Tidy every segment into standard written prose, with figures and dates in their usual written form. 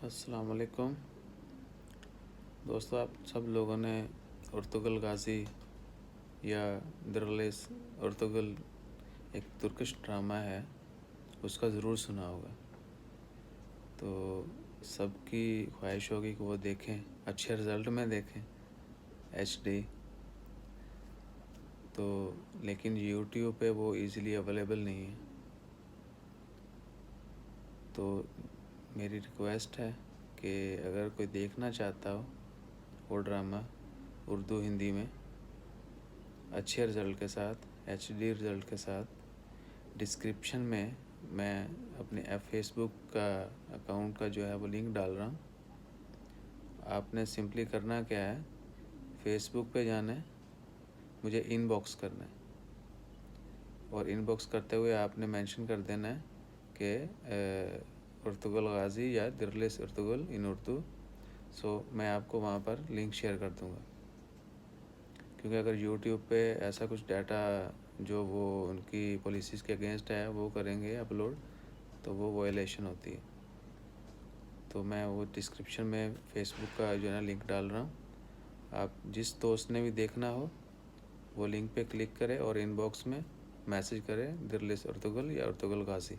السلام علیکم دوستو، آپ سب لوگوں نے ارطغرل غازی یا درلیس ارطغرل ایک ترکش ڈرامہ ہے، اس کا ضرور سنا ہوگا۔ تو سب کی خواہش ہوگی کہ وہ دیکھیں، اچھے رزلٹ میں دیکھیں HD۔ تو لیکن یوٹیوب پہ وہ ایزیلی اویلیبل نہیں ہے، تو میری ریکویسٹ ہے کہ اگر کوئی دیکھنا چاہتا ہو وہ ڈرامہ اردو ہندی میں اچھے رزلٹ کے ساتھ، HD رزلٹ کے ساتھ، ڈسکرپشن میں میں اپنے فیس بک کا اکاؤنٹ کا جو ہے وہ لنک ڈال رہا ہوں۔ آپ نے سمپلی کرنا کیا ہے، فیس بک پہ جانا ہے، مجھے ان باکس کرنا ہے، اور ان باکس کرتے ہوئے آپ نے مینشن کر دینا ہے کہ ارطغرل غازی یا درلیس ارطغرل ان اردو۔ میں آپ کو وہاں پر لنک شیئر کر دوں گا، کیونکہ اگر یوٹیوب پہ ایسا کچھ ڈیٹا جو وہ ان کی پالیسیز کے اگینسٹ ہے وہ کریں گے اپلوڈ، تو وہ وائلیشن ہوتی ہے۔ تو میں وہ ڈسکرپشن میں فیس بک کا جو ہے نا لنک ڈال رہا ہوں، آپ جس دوست نے بھی دیکھنا ہو وہ لنک پہ کلک کرے اور ان باکس میں میسج کرے درلیس ارطغرل یا Ertugrul Ghazi.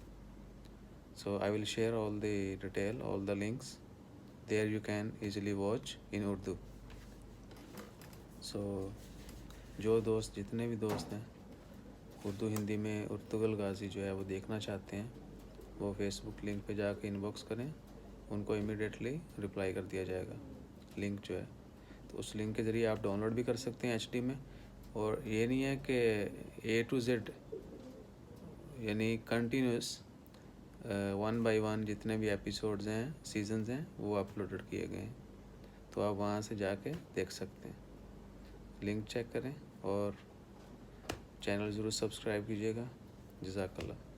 I will share all the detail, all the links. There you can easily watch in Urdu. جو دوست، جتنے بھی دوست ہیں اردو ہندی میں ارطغرل غازی جو ہے وہ دیکھنا چاہتے ہیں، وہ فیس بک لنک پہ جا کے ان باکس کریں، ان کو امیڈیٹلی رپلائی کر دیا جائے گا لنک جو ہے۔ تو اس لنک کے ذریعے آپ ڈاؤن لوڈ بھی کر سکتے ہیں HD میں، اور یہ نہیں ہے کہ A to Z یعنی کنٹینیوس 1 by 1 جتنے بھی ایپیسوڈز ہیں، سیزنز ہیں، وہ اپلوڈڈ کیے گئے ہیں، تو آپ وہاں سے جا کے دیکھ سکتے ہیں۔ لنک چیک کریں اور چینل ضرور سبسکرائب کیجیے گا۔ جزاک اللہ۔